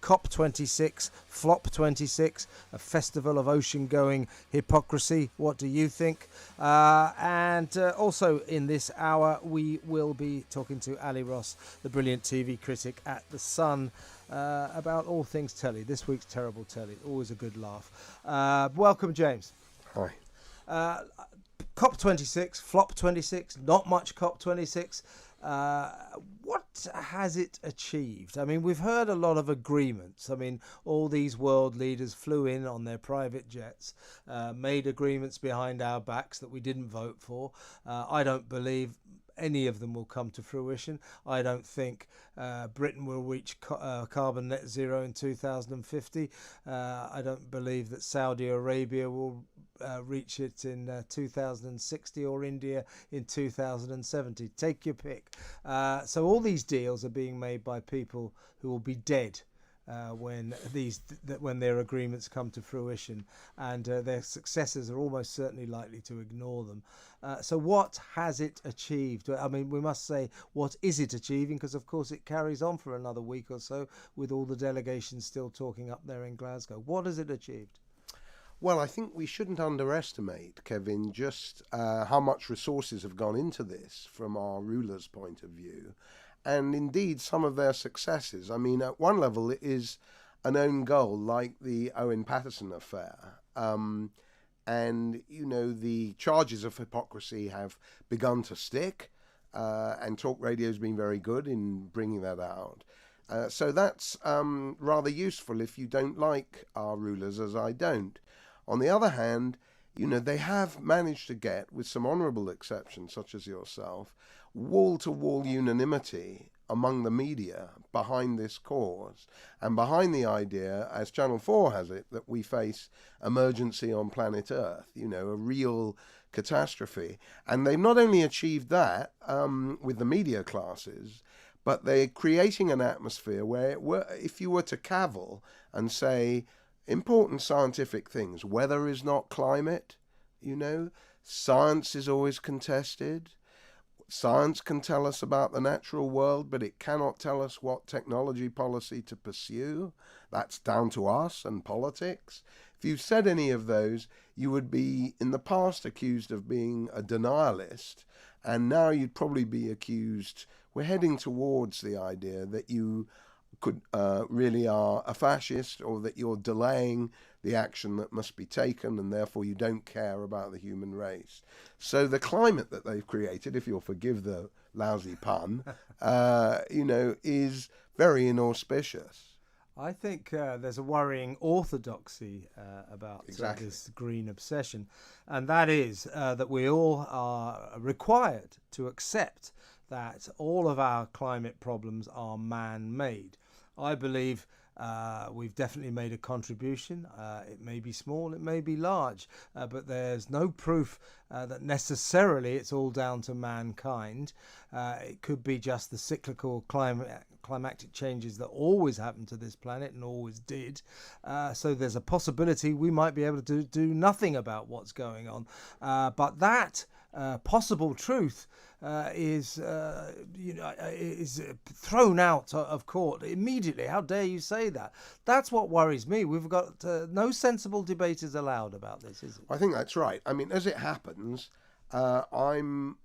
COP26, Flop26, a festival of ocean-going hypocrisy. What do you think? And also in this hour, we will be talking to Ali Ross, the brilliant TV critic at The Sun, about all things telly. This week's terrible telly. Always a good laugh. Welcome, James. Hi. COP26, Flop26, not much COP26. What has it achieved? I mean, we've heard a lot of agreements. I mean, all these world leaders flew in on their private jets, made agreements behind our backs that we didn't vote for. I don't believe any of them will come to fruition. I don't think Britain will reach carbon net zero in 2050. I don't believe that Saudi Arabia will reach it in 2060 or India in 2070. Take your pick. So all these deals are being made by people who will be dead when their agreements come to fruition, and their successors are almost certainly likely to ignore them. So what has it achieved? I mean, we must say, what is it achieving? Because of course it carries on for another week or so with all the delegations still talking up there in Glasgow. What has it achieved? Well, I think we shouldn't underestimate, Kevin, just how much resources have gone into this from our rulers' point of view, and indeed some of their successes. I mean, at one level it is an own goal, like the Owen Paterson affair. And, you know, the charges of hypocrisy have begun to stick, and talkRADIO has been very good in bringing that out. So that's rather useful if you don't like our rulers, as I don't. On the other hand, you know, they have managed to get, with some honourable exceptions such as yourself, wall-to-wall unanimity among the media behind this cause and behind the idea, as Channel 4 has it, that we face emergency on planet Earth, you know, a real catastrophe. And they've not only achieved that with the media classes, but they're creating an atmosphere where if you were to cavil and say important scientific things, weather is not climate, you know, science is always contested. Science can tell us about the natural world, but it cannot tell us what technology policy to pursue. That's down to us and politics. If you said any of those, you would be in the past accused of being a denialist, and now you'd probably be accused, we're heading towards the idea that you could really are a fascist, or that you're delaying the action that must be taken, and therefore you don't care about the human race. So the climate that they've created, if you'll forgive the lousy pun, you know, is very inauspicious. I think there's a worrying orthodoxy about Exactly. This green obsession, and that is that we all are required to accept that all of our climate problems are man-made. I believe we've definitely made a contribution. It may be small, it may be large, but there's no proof that necessarily it's all down to mankind. It could be just the cyclical climatic changes that always happen to this planet and always did. So there's a possibility we might be able to do nothing about what's going on. But that possible truth is thrown out of court immediately. How dare you say that? That's what worries me. We've got no sensible debate is allowed about this, is it? I think that's right. I mean, as it happens, I'm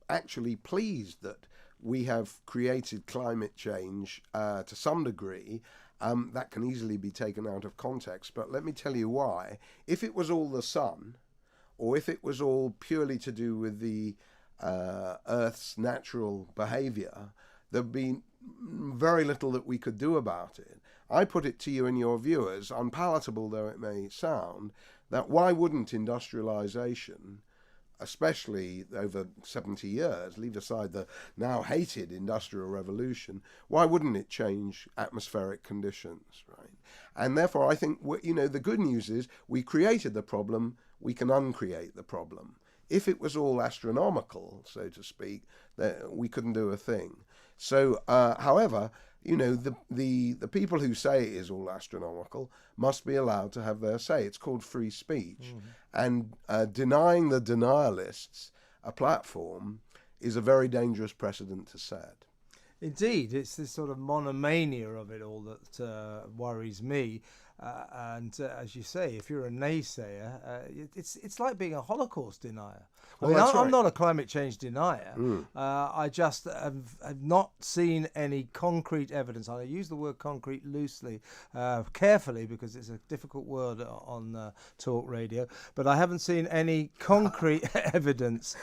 actually pleased that we have created climate change to some degree. That can easily be taken out of context, but let me tell you why. If it was all the sun, or if it was all purely to do with the Earth's natural behaviour, there'd be very little that we could do about it. I put it to you and your viewers, unpalatable though it may sound, that why wouldn't industrialisation, especially over 70 years, leave aside the now hated Industrial Revolution, why wouldn't it change atmospheric conditions, right? And therefore I think, you know, the good news is we created the problem, we can uncreate the problem. If it was all astronomical, so to speak, we couldn't do a thing. So, however, you know, the people who say it is all astronomical must be allowed to have their say. It's called free speech. Mm-hmm. And denying the denialists a platform is a very dangerous precedent to set. Indeed, it's this sort of monomania of it all that worries me. And as you say, if you're a naysayer, it's like being a Holocaust denier. I mean, I'm not a climate change denier. I just have not seen any concrete evidence. I use the word concrete loosely, carefully, because it's a difficult word on talk radio. But I haven't seen any concrete evidence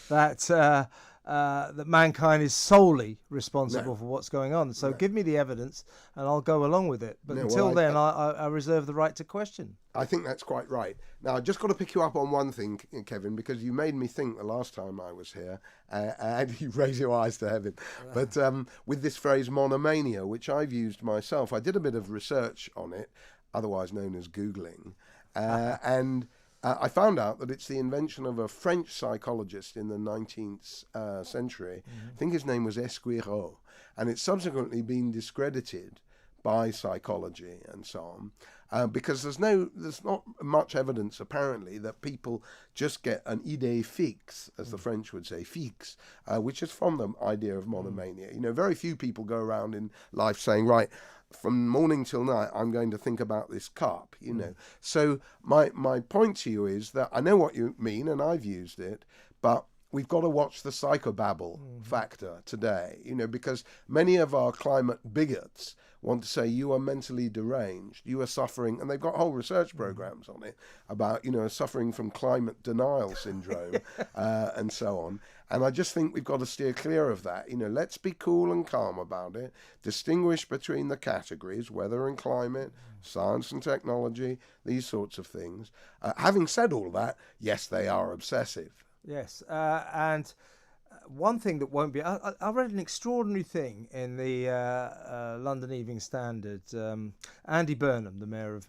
that that mankind is solely responsible for what's going on. So give me the evidence and I'll go along with it. But until then, I reserve the right to question. I think that's quite right. Now, I just got to pick you up on one thing, Kevin, because you made me think the last time I was here, and you raise your eyes to heaven, but with this phrase monomania, which I've used myself. I did a bit of research on it, otherwise known as Googling, and I found out that it's the invention of a French psychologist in the 19th century. I think his name was Esquirot, and it's subsequently been discredited by psychology and so on, because there's not much evidence apparently that people just get an idée fixe, as the French would say, fixe, which is from the idea of monomania. You know, very few people go around in life saying, right, from morning till night, I'm going to think about this cup, you know. So my point to you is that I know what you mean, and I've used it, but we've got to watch the psychobabble factor today, you know, because many of our climate bigots want to say you are mentally deranged, you are suffering, and they've got whole research programs on it about, you know, suffering from climate denial syndrome and so on. And I just think we've got to steer clear of that. You know, let's be cool and calm about it, distinguish between the categories, weather and climate, science and technology, these sorts of things. Having said all that, yes, they are obsessive. Yes, and one thing that won't be... I read an extraordinary thing in the London Evening Standard. Andy Burnham, the mayor of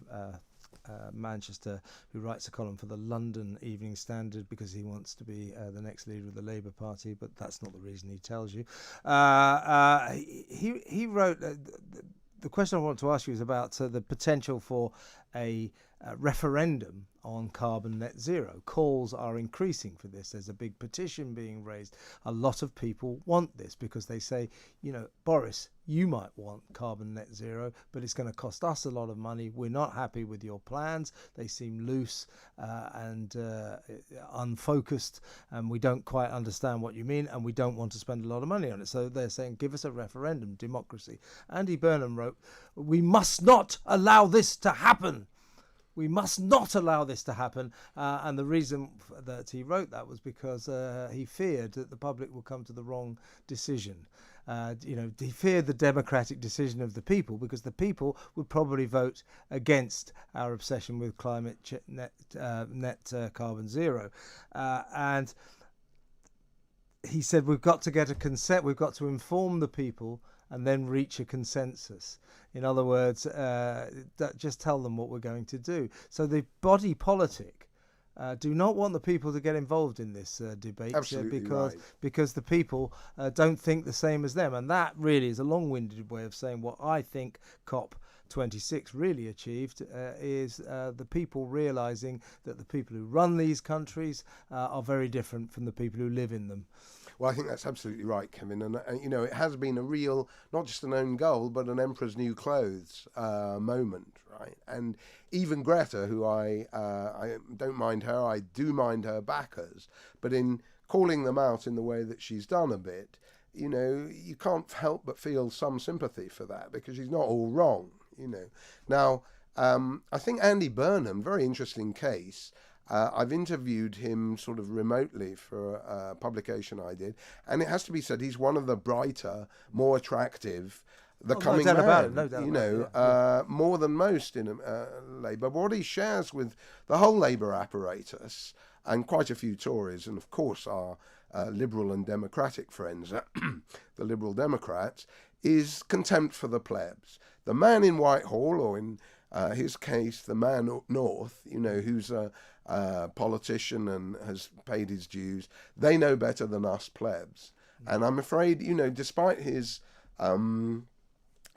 Manchester, who writes a column for the London Evening Standard because he wants to be the next leader of the Labour Party, but that's not the reason he tells you. He wrote... the question I want to ask you is about the potential for a referendum on carbon net zero. Calls are increasing for this. There's a big petition being raised. A lot of people want this because they say, you know, Boris, you might want carbon net zero, but it's going to cost us a lot of money. We're not happy with your plans. They seem loose and unfocused, and we don't quite understand what you mean, and we don't want to spend a lot of money on it. So they're saying, give us a referendum, democracy. Andy Burnham wrote, we must not allow this to happen. We must not allow this to happen. And the reason that he wrote that was because he feared that the public would come to the wrong decision. You know, he feared the democratic decision of the people, because the people would probably vote against our obsession with climate net carbon zero. And he said, we've got to get a consent, we've got to inform the people and then reach a consensus. In other words, just tell them what we're going to do. So the body politic do not want the people to get involved in this debate. Absolutely right. Because the people don't think the same as them. And that really is a long-winded way of saying what I think COP26 really achieved is the people realizing that the people who run these countries are very different from the people who live in them. Well, I think that's absolutely right, Kevin. And you know, it has been a real, not just an own goal, but an emperor's new clothes moment, right? And even Greta, who I don't mind her, I do mind her backers, but in calling them out in the way that she's done a bit, you know, you can't help but feel some sympathy for that, because she's not all wrong, you know. Now, I think Andy Burnham, very interesting case. I've interviewed him sort of remotely for a publication I did, and it has to be said he's one of the brighter, more attractive, coming man, you know, more than most in Labour. What he shares with the whole Labour apparatus, and quite a few Tories, and of course our Liberal and Democratic friends, the Liberal Democrats, is contempt for the plebs. The man in Whitehall, or in his case, the man up north, you know, who's a politician and has paid his dues, they know better than us plebs. And I'm afraid, you know, despite his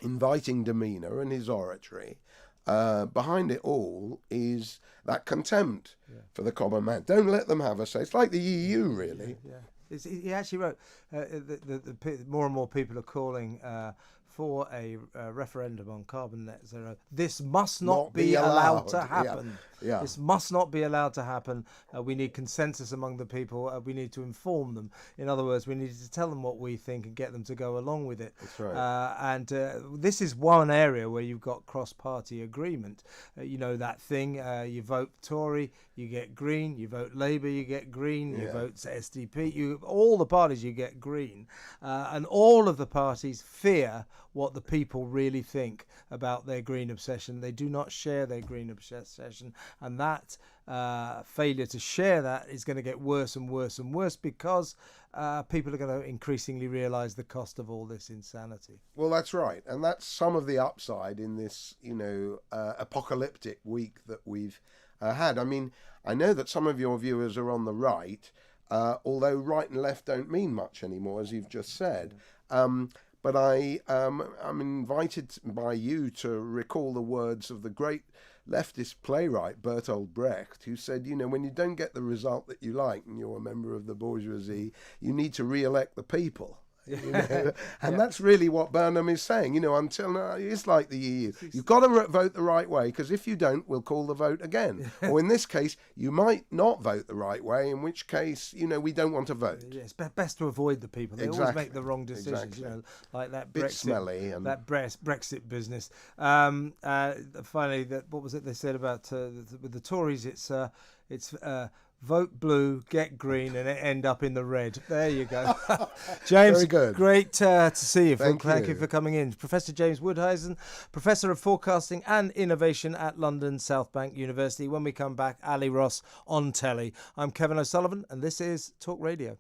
inviting demeanour and his oratory, behind it all is that contempt for the common man. Don't let them have a say. It's like the EU, really. He actually wrote more and more people are calling for a referendum on carbon net zero. This must not be allowed to happen. Yeah. This must not be allowed to happen. We need consensus among the people. We need to inform them. In other words, we need to tell them what we think and get them to go along with it. That's right. And this is one area where you've got cross-party agreement. You know that thing, you vote Tory, you get Green, you vote Labour, you get Green, you vote SDP, all the parties, you get Green. And all of the parties fear what the people really think about their green obsession. They do not share their green obsession, and that failure to share that is going to get worse and worse and worse because people are going to increasingly realise the cost of all this insanity. Well, that's right, and that's some of the upside in this, apocalyptic week that we've had. I mean, I know that some of your viewers are on the right, although right and left don't mean much anymore, as you've just said. But I'm invited by you to recall the words of the great leftist playwright Bertolt Brecht, who said, when you don't get the result that you like and you're a member of the bourgeoisie, you need to re-elect the people. And that's really what Burnham is saying. Until now, it's like the EU. You've got to vote the right way, because if you don't, we'll call the vote again. Or in this case, you might not vote the right way, in which case, we don't want to vote. It's best to avoid the people. They always make the wrong decisions, like that Bit Brexit, smelly and that Brexit business. Finally, what was it they said about with the Tories? It's vote blue, get green, and end up in the red. There you go. James, very good. Great to see you. Thank you. you for coming in. Professor James Woudhuysen, Professor of Forecasting and Innovation at London South Bank University. When we come back, Ali Ross on telly. I'm Kevin O'Sullivan, and this is Talk Radio.